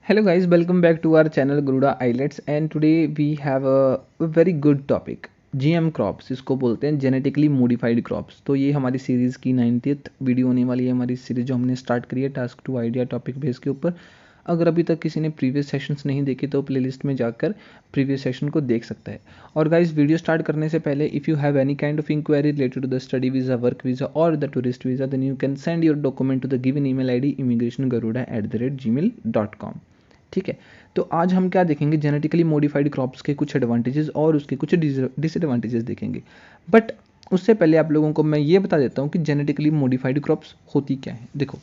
Hello guys, welcome back to our channel Garuda Islets and today we have a very good topic GM crops, इसको बोलते हैं genetically modified crops. तो ये हमारी series की 90th video होने वाली है। हमारी सीरीज़ जो हमने स्टार्ट करी है task to idea topic base के ऊपर। अगर अभी तक किसी ने प्रीवियस सेशंस नहीं देखे तो प्लेलिस्ट में जाकर प्रीवियस सेशन को देख सकता है। और गाइस वीडियो स्टार्ट करने से पहले if you have any kind of inquiry related to the study visa, work visa और the tourist visa, then you can send your document to the given email ID immigrationgaruda@gmail.com। ठीक है, तो आज हम क्या देखेंगे, जेनेटिकली मॉडिफाइड क्रॉप्स के कुछ एडवांटेजेस और उसके कुछ डिसएडवांटेजेस देखेंगे। बट उससे पहले आप लोगों को मैं ये बता देता हूँ कि जेनेटिकली मॉडिफाइड क्रॉप्स होती क्या है। देखो,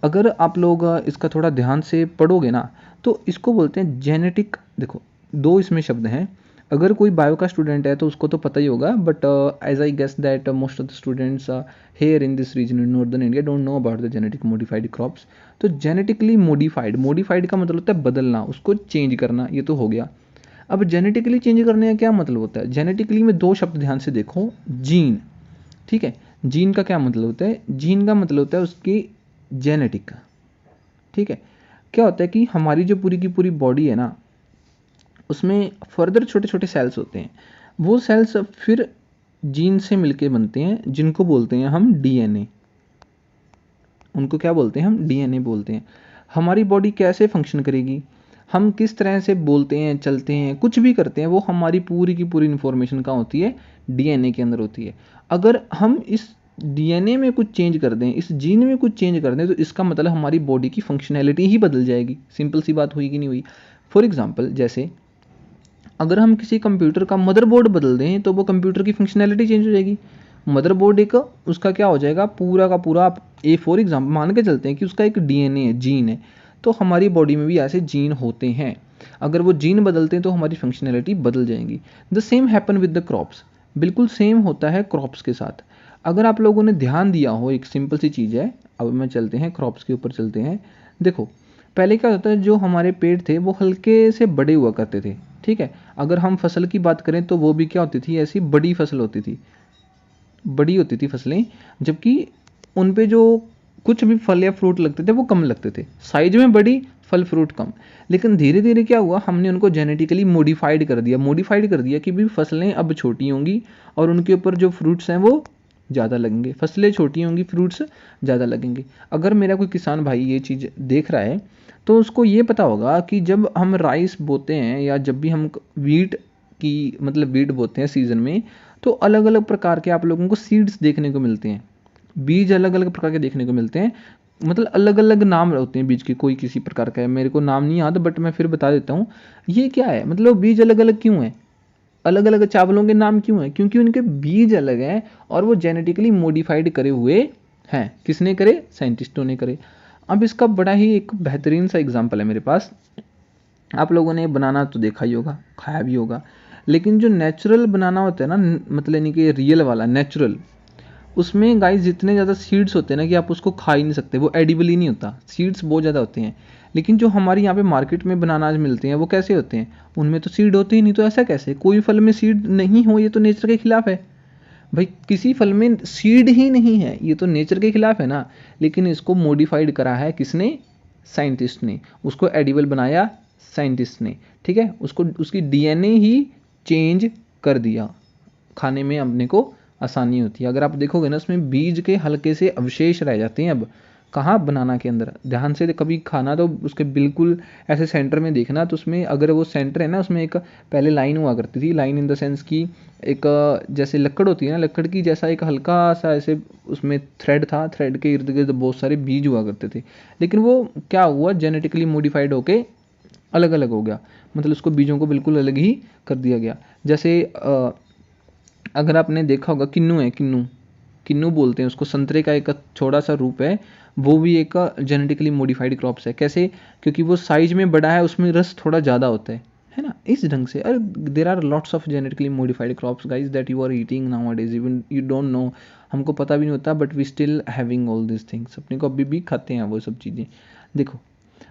अगर आप लोग इसका थोड़ा ध्यान से पढ़ोगे ना तो इसको बोलते हैं जेनेटिक। देखो, दो इसमें शब्द हैं। अगर कोई बायो का स्टूडेंट है तो उसको तो पता ही होगा, but as I guess that most of the students here in this region in northern India don't know about the genetic modified crops. तो जेनेटिकली मॉडिफाइड, मॉडिफाइड का मतलब होता है बदलना, उसको चेंज करना, ये तो हो गया। अब जेनेटिकली चेंज करने का क्या मतलब होता है? जेनेटिकली में दो शब्द ध्यान से देखो, जीन। ठीक है, जीन का क्या मतलब होता है? जीन का मतलब होता है उसकी जेनेटिक। ठीक है, क्या होता है कि हमारी जो पूरी की पूरी बॉडी है ना, उसमें फर्दर छोटे छोटे सेल्स होते हैं। वो सेल्स फिर जीन से मिलके बनते हैं, जिनको बोलते हैं हम डीएनए। उनको क्या बोलते हैं? हम डीएनए बोलते हैं। हमारी बॉडी कैसे फंक्शन करेगी, हम किस तरह से बोलते हैं, चलते हैं, कुछ भी करते हैं, वो हमारी पूरी की पूरी इन्फॉर्मेशन कहाँ होती है? डीएनए के अंदर होती है। अगर हम इस डीएनए में कुछ चेंज कर दें, इस जीन में कुछ चेंज कर दें, तो इसका मतलब हमारी बॉडी की फंक्शनैलिटी ही बदल जाएगी। सिंपल सी बात हुई कि नहीं हुई? फॉर एग्जाम्पल, जैसे अगर हम किसी कंप्यूटर का मदरबोर्ड बदल दें तो वो कंप्यूटर की फंक्शनैलिटी चेंज हो जाएगी। मदरबोर्ड एक उसका क्या हो जाएगा, पूरा का पूरा। ए फॉर एग्जाम्पल मान के चलते हैं कि उसका एक डीएनए है, जीन है। तो हमारी बॉडी में भी ऐसे जीन होते हैं। अगर वो जीन बदलते हैं तो हमारी फंक्शनैलिटी बदल जाएंगी। The same happen with the crops. बिल्कुल सेम होता है क्रॉप्स के साथ। अगर आप लोगों ने ध्यान दिया हो, एक सिंपल सी चीज़ है। अब मैं चलते हैं क्रॉप्स के ऊपर चलते हैं। देखो, पहले क्या होता है, जो हमारे पेड़ थे वो हल्के से बड़े हुआ करते थे। ठीक है, अगर हम फसल की बात करें तो वो भी क्या होती थी, ऐसी बड़ी फसल होती थी, बड़ी होती थी फसलें। जबकि उन पे जो कुछ भी फल या फ्रूट लगते थे वो कम लगते थे, साइज में बड़ी, फल फ्रूट कम। लेकिन धीरे धीरे क्या हुआ, हमने उनको जेनेटिकली मॉडिफाइड कर दिया कि भी फसलें अब छोटी होंगी और उनके ऊपर जो फ्रूट्स हैं वो ज़्यादा लगेंगे। फसलें छोटी होंगी, फ्रूट्स ज़्यादा लगेंगे। अगर मेरा कोई किसान भाई ये चीज़ देख रहा है तो उसको ये पता होगा कि जब हम राइस बोते हैं या जब भी हम वीट की मतलब वीट बोते हैं सीज़न में, तो अलग अलग प्रकार के आप लोगों को सीड्स देखने को मिलते हैं। बीज अलग अलग प्रकार के देखने को मिलते हैं। मतलब अलग अलग नाम होते हैं बीज के, कोई किसी प्रकार का है, मेरे को नाम नहीं याद, बट मैं फिर बता देता हूँ। ये क्या है, मतलब बीज अलग अलग क्यों है? अलग अलग चावलों के नाम क्यों हैं? क्योंकि उनके बीज अलग हैं और वो जेनेटिकली मॉडिफाइड करे हुए हैं। किसने करे? साइंटिस्टों ने करे। अब इसका बड़ा ही एक बेहतरीन सा एग्जांपल है मेरे पास। आप लोगों ने बनाना तो देखा ही होगा, खाया भी होगा। लेकिन जो नेचुरल बनाना होता है ना, मतलब नहीं कि रियल वाला, नेचुरल, उसमें गाइस जितने ज़्यादा सीड्स होते हैं ना कि आप उसको खा ही नहीं सकते, वो एडिबल ही नहीं होता, सीड्स बहुत ज़्यादा होते हैं। लेकिन जो हमारे यहाँ पे मार्केट में बनाना मिलते हैं वो कैसे होते हैं? उनमें तो सीड होते ही नहीं। तो ऐसा कैसे? कोई फल में सीड नहीं हो, ये तो नेचर के खिलाफ है। भाई, किसी फल में सीड ही नहीं है, ये तो नेचर के खिलाफ है ना। लेकिन इसको मॉडिफाइड करा है किसने? साइंटिस्ट ने। उसको एडिबल बनाया साइंटिस्ट ने। ठीक है, उसको उसकी डीएनए ही चेंज कर दिया। खाने में अपने को आसानी होती है। अगर आप देखोगे ना, उसमें बीज के हल्के से अवशेष रह जाते हैं। अब कहाँ? बनाना के अंदर। ध्यान से कभी खाना तो उसके बिल्कुल ऐसे सेंटर में देखना, तो उसमें अगर वो सेंटर है ना, उसमें एक पहले लाइन हुआ करती थी। लाइन इन द सेंस की एक जैसे लकड़ होती है ना, लकड़ की जैसा एक हल्का सा ऐसे उसमें थ्रेड था, थ्रेड के इर्द गिर्द बहुत सारे बीज हुआ करते थे। लेकिन वो क्या हुआ, जेनेटिकली मॉडिफाइड होके अलग अलग हो गया। मतलब उसको बीजों को बिल्कुल अलग ही कर दिया गया। जैसे अगर आपने देखा होगा, किन्नू है, किन्नू, किन्नू बोलते हैं उसको, संतरे का एक छोटा सा रूप है। वो भी एक जेनेटिकली मॉडिफाइड क्रॉप्स है। कैसे? क्योंकि वो साइज में बड़ा है, उसमें रस थोड़ा ज़्यादा होता है ना, इस ढंग से। अरे there are lots of genetically modified crops guys that you are eating nowadays, even you don't know. हमको पता भी नहीं होता, but we still having all this things. अपने को अभी भी खाते हैं वो सब चीज़ें। देखो,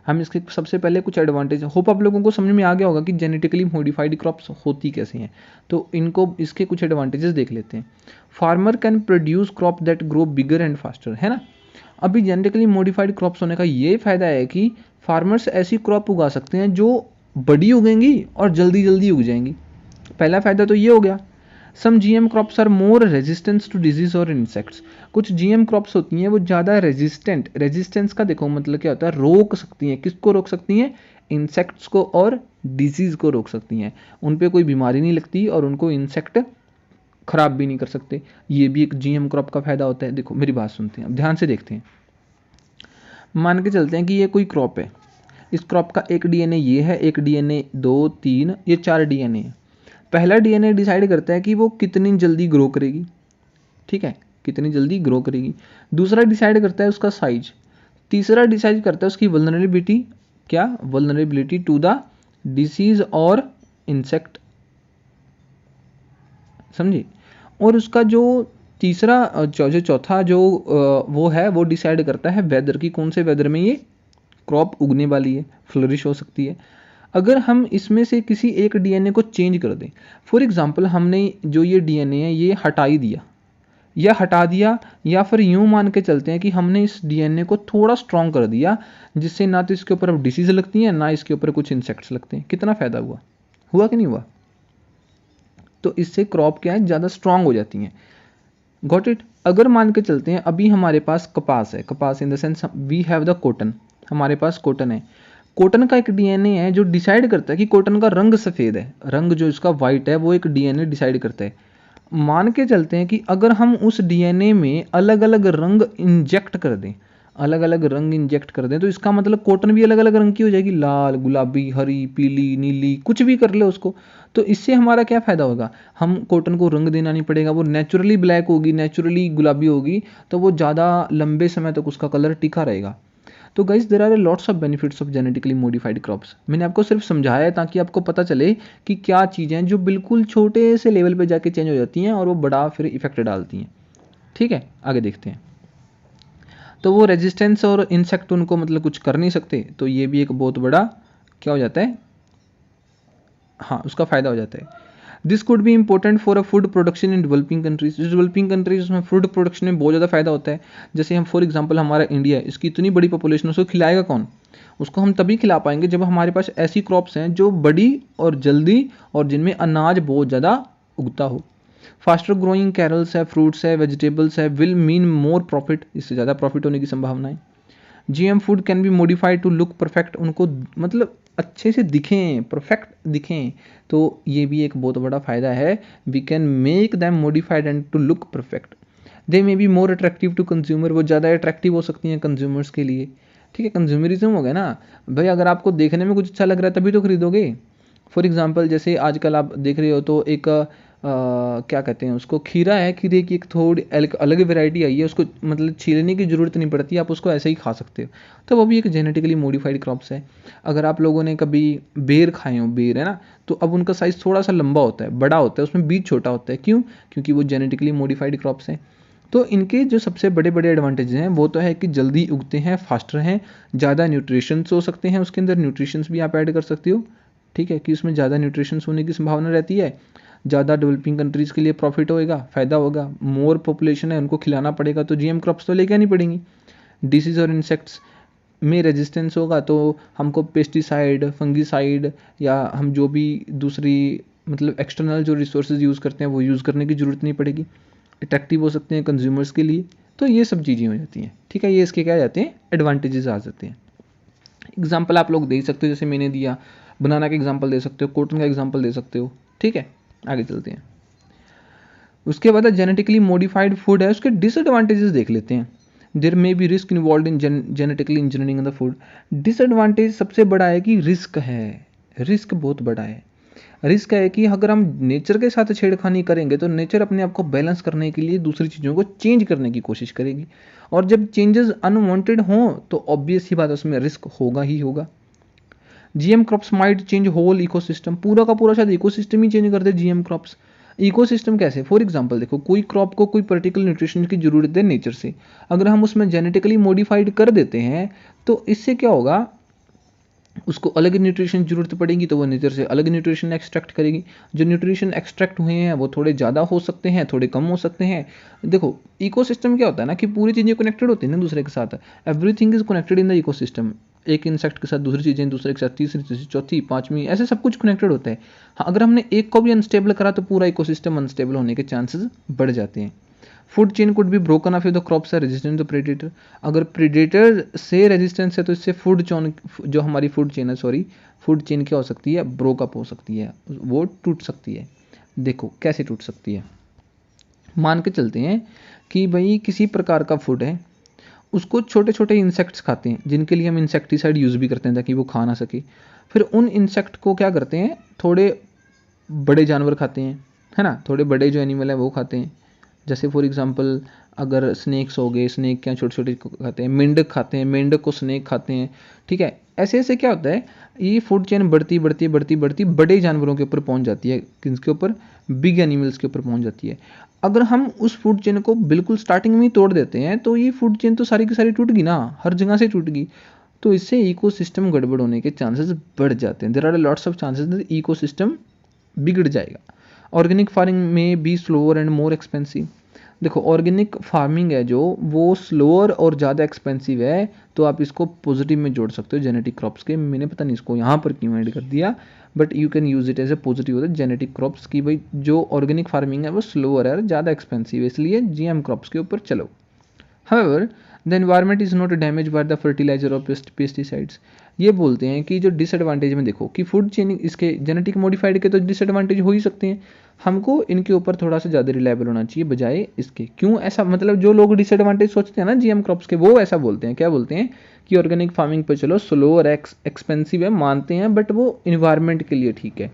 हम इसके सबसे पहले कुछ एडवांटेज, होप आप लोगों को समझ में आ गया होगा कि जेनेटिकली मॉडिफाइड क्रॉप्स होती कैसे हैं। तो इनको, इसके कुछ एडवांटेजेस देख लेते हैं। Farmer can produce crop that grow bigger and faster, है ना। अभी जेनेटिकली मॉडिफाइड क्रॉप्स होने का ये फ़ायदा है कि फार्मर्स ऐसी क्रॉप उगा सकते हैं जो बड़ी उगेंगी और जल्दी जल्दी उग जाएंगी। पहला फ़ायदा तो ये हो गया। Some GM crops are more resistance to disease और इंसेक्ट्स। कुछ जीएम क्रॉप्स होती हैं वो ज़्यादा रेजिस्टेंट, रेजिस्टेंस का देखो मतलब क्या होता है, रोक सकती हैं। किसको रोक सकती हैं? इंसेक्ट्स को और डिजीज़ को रोक सकती हैं। उन पे कोई बीमारी नहीं लगती और उनको इंसेक्ट खराब भी नहीं कर सकते। ये भी एक जीएम क्रॉप का फ़ायदा होता है। देखो मेरी बात सुनते हैं, अब ध्यान से देखते हैं। मान के चलते हैं कि ये कोई क्रॉप है, इस क्रॉप का एक डीएनए ये है, एक डीएनए 2 3 ये 4 डीएनए है। पहला डीएनए डिसाइड करता है कि वो कितनी जल्दी ग्रो करेगी, ठीक है, कितनी जल्दी ग्रो करेगी। दूसरा डिसाइड करता है उसका साइज। तीसरा डिसाइड करता है उसकी वल्नरेबिलिटी, क्या? वल्नरेबिलिटी टू द डिसीज और इंसेक्ट, समझे। और उसका जो तीसरा जो चौथा जो वो है वो डिसाइड करता है वेदर की, कौन से वेदर में ये क्रॉप उगने वाली है, फ्लरिश हो सकती है। अगर हम इसमें से किसी एक डीएनए को चेंज कर दें, फॉर एग्जांपल हमने जो ये डीएनए है ये हटा ही दिया या हटा दिया, या फिर यूं मान के चलते हैं कि हमने इस डीएनए को थोड़ा स्ट्रॉन्ग कर दिया, जिससे ना तो इसके ऊपर अब डिसीज लगती हैं ना इसके ऊपर कुछ इंसेक्ट्स लगते हैं। कितना फ़ायदा हुआ? हुआ कि नहीं हुआ? तो इससे क्रॉप क्या है, ज़्यादा स्ट्रॉन्ग हो जाती हैं। Got it. अगर मान के चलते हैं अभी हमारे पास कपास है, कपास in the sense we have the cotton, हमारे पास कॉटन है। कॉटन का एक डीएनए है जो डिसाइड करता है कि कॉटन का रंग सफ़ेद है, रंग जो इसका वाइट है वो एक डीएनए डिसाइड करता है। मान के चलते हैं कि अगर हम उस डीएनए में अलग अलग रंग इंजेक्ट कर दें, अलग अलग रंग इंजेक्ट कर दें, तो इसका मतलब कॉटन भी अलग अलग रंग की हो जाएगी, लाल, गुलाबी, हरी, पीली, नीली, कुछ भी कर ले उसको। तो इससे हमारा क्या फ़ायदा होगा? हम कॉटन को रंग देना नहीं पड़ेगा, वो नेचुरली ब्लैक होगी, नेचुरली गुलाबी होगी, तो वो ज़्यादा लंबे समय तक उसका कलर टिका रहेगा। तो guys there are lots of benefits of genetically modified crops. मैंने आपको सिर्फ समझाया है ताकि आपको पता चले कि क्या चीज़ें हैं जो बिल्कुल छोटे से लेवल पे जाके चेंज हो जाती हैं और वो बड़ा फिर इफेक्ट डालती हैं। ठीक है, आगे देखते हैं। तो वो रेजिस्टेंस और इंसेक्ट उनको मतलब कुछ कर नहीं सकते, तो ये भी एक बहुत बड़ा क्या हो जाता है, हाँ उसका फ़ायदा हो जाता है। This could be important for a food production in developing countries. Developing countries में फूड प्रोडक्शन में बहुत ज़्यादा फायदा होता है। जैसे हम फॉर एग्जांपल हमारा इंडिया है, इसकी इतनी बड़ी पॉपुलेशन, उसको खिलाएगा कौन? उसको हम तभी खिला पाएंगे जब हमारे पास ऐसी क्रॉप्स हैं जो बड़ी और जल्दी और जिनमें अनाज बहुत ज़्यादा उगता हो। फास्टर ग्रोइंग कैरल्स है, फ्रूट्स है, वेजिटेबल्स है, विल मीन मोर प्रॉफिट, इससे ज़्यादा प्रॉफिट होने की संभावना है। GM food can be modified to look perfect, उनको मतलब अच्छे से दिखें, परफेक्ट दिखें, तो ये भी एक बहुत बड़ा फ़ायदा है। We can make them modified and to look perfect. They may be more attractive to consumer, वो ज़्यादा अट्रैक्टिव हो सकती हैं कंज्यूमर्स के लिए। ठीक है, कंज्यूमरिज्म हो गया ना भाई, अगर आपको देखने में कुछ अच्छा लग रहा है तभी तो खरीदोगे। फॉर एग्जांपल जैसे आजकल आप देख रहे हो तो एक क्या कहते हैं उसको, खीरा है, खीरे की एक थोड़ी अलग वैरायटी आई है, उसको मतलब छीलने की ज़रूरत नहीं पड़ती, आप उसको ऐसे ही खा सकते हो। तो वो भी एक जेनेटिकली मॉडिफाइड क्रॉप्स है। अगर आप लोगों ने कभी बेर खाए हो, बेर है ना, तो अब उनका साइज़ थोड़ा सा लंबा होता है, बड़ा होता है, उसमें बीज छोटा होता है। क्यों? क्योंकि वो जेनेटिकली मॉडिफाइड क्रॉप्स हैं। तो इनके जो सबसे बड़े बड़े एडवांटेज हैं वो तो है कि जल्दी उगते हैं, फास्टर हैं, ज़्यादा न्यूट्रिशंस हो सकते हैं, उसके अंदर न्यूट्रिशंस भी आप ऐड कर सकते हो। ठीक है, कि उसमें ज़्यादा न्यूट्रिशंस होने की संभावना रहती है, ज़्यादा डेवलपिंग कंट्रीज़ के लिए प्रॉफिट होएगा, फ़ायदा होगा। मोर पॉपुलेशन है, उनको खिलाना पड़ेगा, तो जीएम क्रॉप्स तो लेके आनी पड़ेंगी। डिसीज़ और इंसेक्ट्स में रेजिस्टेंस होगा तो हमको पेस्टिसाइड, फंगिसाइड या हम जो भी दूसरी मतलब एक्सटर्नल जो रिसोर्सेज यूज़ करते हैं वो यूज़ करने की ज़रूरत नहीं पड़ेगी। अट्रैक्टिव हो सकते हैं कंज्यूमर्स के लिए। तो ये सब चीज़ें हो जाती हैं। ठीक है, ये इसके क्या जाते हैं, एडवांटेजेस आ जाते हैं। एग्जाम्पल आप लोग दे सकते हो, जैसे मैंने दिया, बनाना का एग्जाम्पल दे सकते हो, कॉटन का एग्जाम्पल दे सकते हो। ठीक है, आगे चलते हैं। उसके बाद जेनेटिकली मॉडिफाइड फूड है, उसके डिसएडवांटेजेस देख लेते हैं। There may be risk involve in genetically engineering the food. Disadvantage सबसे बड़ा है कि रिस्क है, रिस्क बहुत बड़ा है। रिस्क है कि अगर हम नेचर के साथ छेड़खानी करेंगे तो नेचर अपने आप को बैलेंस करने के लिए दूसरी चीज़ों को चेंज करने की कोशिश करेगी, और जब चेंजेस अनवांटेड हों तो ऑब्वियस ही बात है उसमें रिस्क होगा ही होगा। GM crops might change whole ecosystem, पूरा का पूरा शायद इकोसिस्टम ही चेंज कर दे जीएम क्रॉप्स। इकोसिस्टम कैसे? फॉर एग्जांपल देखो, कोई क्रॉप को कोई पर्टिकुलर न्यूट्रिशन की जरूरत है नेचर से, अगर हम उसमें जेनेटिकली मॉडिफाइड कर देते हैं तो इससे क्या होगा, उसको अलग न्यूट्रिशन की जरूरत पड़ेगी तो वो नेचर से अलग न्यूट्रिशन एक्सट्रैक्ट करेगी। जो न्यूट्रिशन एक्सट्रैक्ट हुए हैं वो थोड़े ज़्यादा हो सकते हैं, थोड़े कम हो सकते हैं। देखो इकोसिस्टम क्या होता है ना कि पूरी चीज़ें कनेक्टेड होती हैं ना दूसरे के साथ, everything is connected in the ecosystem. एक इंसेक्ट के साथ दूसरी चीज़ें, दूसरे के साथ तीसरी, तीसरी चौथी, पांचवी, ऐसे सब कुछ कनेक्टेड होता है। हाँ, अगर हमने एक को भी अनस्टेबल करा तो पूरा इकोसिस्टम अनस्टेबल होने के चांसेस बढ़ जाते हैं। Food chain could be broken off if the crops are resistant to predator. अगर प्रेडेटर से रेजिस्टेंस है तो इससे फूड चेन, जो हमारी फूड चेन है, सॉरी फूड चेन क्या हो सकती है, ब्रोकअप हो सकती है, वो टूट सकती है। देखो कैसे टूट सकती है। मान के चलते हैं कि भाई किसी प्रकार का फूड है, उसको छोटे छोटे इंसेक्ट्स खाते हैं, जिनके लिए हम इंसेक्टिसाइड यूज़ भी करते हैं ताकि वो खा ना सके। फिर उन इंसेक्ट को क्या करते हैं, थोड़े बड़े जानवर खाते हैं, है ना, थोड़े बड़े जो एनिमल है वो खाते हैं। जैसे फॉर एग्जांपल अगर स्नेक्स हो गए, स्नेक क्या छोटे छोटे खाते हैं, मेंढक खाते हैं, मेंढक को स्नेक खाते हैं, ठीक है। ऐसे ऐसे क्या होता है, ये फूड चेन बढ़ती बढ़ती बढ़ती बढ़ती बड़े जानवरों के ऊपर पहुंच जाती है, किसके ऊपर, बिग एनिमल्स के ऊपर पहुंच जाती है। अगर हम उस फूड चेन को बिल्कुल स्टार्टिंग में ही तोड़ देते हैं तो ये फूड चेन तो सारी की सारी टूट गई ना, हर जगह से टूट गई, तो इससे इकोसिस्टम गड़बड़ होने के चांसेस बढ़ जाते हैं। There are lots of chances that ecosystem बिगड़ जाएगा। ऑर्गेनिक फार्मिंग में be slower and more expensive. देखो ऑर्गेनिक फार्मिंग है जो, वो स्लोअर और ज़्यादा एक्सपेंसिव है, तो आप इसको पॉजिटिव में जोड़ सकते हो जेनेटिक क्रॉप्स के। मैंने पता नहीं इसको यहाँ पर क्यों ऐड कर दिया, but you can use it as a positive होता है जेनेटिक क्रॉप्स की। भाई जो ऑर्गेनिक फार्मिंग है वो स्लोअर है और ज़्यादा एक्सपेंसिव है, इसलिए जीएम क्रॉप्स के ऊपर चलो। However, the environment is not damaged by the fertilizer or pesticides। ये बोलते हैं कि जो डिसएडवांटेज में देखो कि फूड चेन इसके जेनेटिक मॉडिफाइड के तो डिसएडवांटेज हो ही सकते हैं, हमको इनके ऊपर थोड़ा सा ज़्यादा रिलायबल होना चाहिए बजाय इसके। क्यों ऐसा, मतलब जो लोग डिसएडवांटेज सोचते हैं ना जीएम क्रॉप्स के, वो ऐसा बोलते हैं, क्या बोलते हैं कि ऑर्गेनिक फार्मिंग पे चलो, स्लो और एक्सपेंसिव है, मानते हैं, बट वो इन्वायरमेंट के लिए ठीक है।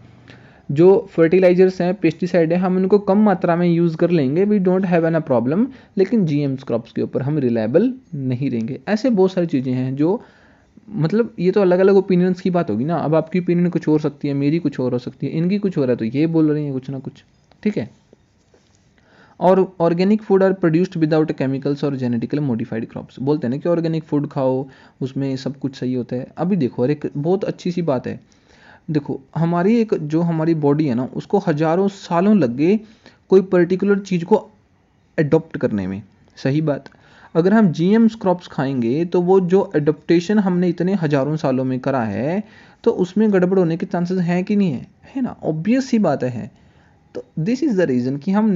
जो फर्टिलाइजर्स हैं, पेस्टिसाइड है, हम उनको कम मात्रा में यूज़ कर लेंगे, we don't have an a problem, लेकिन जीएम क्रॉप्स के ऊपर हम रिलायबल नहीं रहेंगे। ऐसे बहुत सारी चीज़ें हैं जो, मतलब ये तो अलग अलग ओपिनियंस की बात होगी ना। अब आपकी ओपिनियन कुछ और सकती है, मेरी कुछ और हो सकती है, इनकी कुछ और है, तो ये बोल रहे हैं कुछ ना कुछ, ठीक है। और organic food are produced without chemicals और जेनेटिकली मॉडिफाइड क्रॉप्स। बोलते हैं ना कि ऑर्गेनिक फूड खाओ, उसमें सब कुछ सही होता है। अभी देखो, और एक बहुत अच्छी सी बात है, देखो हमारी एक जो हमारी बॉडी है ना, उसको हजारों सालों लग गए कोई पर्टिकुलर चीज़ को एडॉप्ट करने में, सही बात। अगर हम जीएम क्रॉप्स खाएंगे तो वो जो एडॉप्टेशन हमने इतने हजारों सालों में करा है, तो उसमें गड़बड़ होने के चांसेस हैं कि नहीं है, है ना, ऑब्वियस सी बात है। तो दिस इज़ द रीज़न कि हम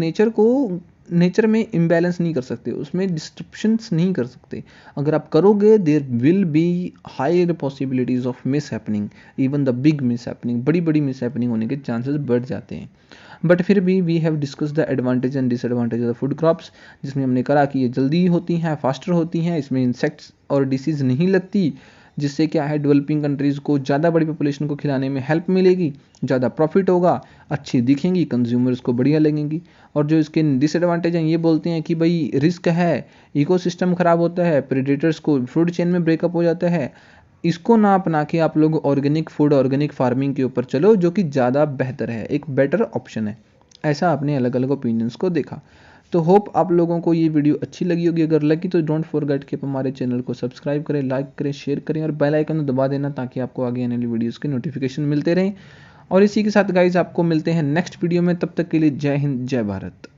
नेचर में इम्बैलेंस नहीं कर सकते, उसमें डिस्ट्रप्शंस नहीं कर सकते। अगर आप करोगे, there will be higher possibilities of mishappening, even the big mishappening, बड़ी बड़ी मिस हैपनिंग होने के चांसेस बढ़ जाते हैं। बट फिर भी we have discuss the advantage and disadvantage of food crops, जिसमें हमने करा कि ये जल्दी होती हैं, फास्टर होती हैं, इसमें इंसेक्ट्स और डिसीज़ नहीं लगती, जिससे क्या है, डेवलपिंग कंट्रीज़ को ज़्यादा बड़ी पॉपुलेशन को खिलाने में हेल्प मिलेगी, ज़्यादा प्रॉफिट होगा, अच्छी दिखेंगी, कंज्यूमर्स को बढ़िया लगेंगी। और जो इसके डिसएडवांटेज हैं, ये बोलते हैं कि भाई रिस्क है, इकोसिस्टम ख़राब होता है, प्रेडेटर्स को फूड चेन में ब्रेकअप हो जाता है। इसको ना अपना के आप लोग ऑर्गेनिक फूड, ऑर्गेनिक फार्मिंग के ऊपर चलो, जो कि ज़्यादा बेहतर है, एक बेटर ऑप्शन है। ऐसा आपने अलग अलग ओपिनियंस को देखा। तो होप आप लोगों को ये वीडियो अच्छी लगी होगी। अगर लगी तो डोंट फॉरगेट कि आप हमारे चैनल को सब्सक्राइब करें, लाइक करें, शेयर करें और बेल आइकन दबा देना, ताकि आपको आगे आने वाली वीडियोज़ के नोटिफिकेशन मिलते रहें। और इसी के साथ गाइज आपको मिलते हैं नेक्स्ट वीडियो में, तब तक के लिए जय हिंद, जय भारत।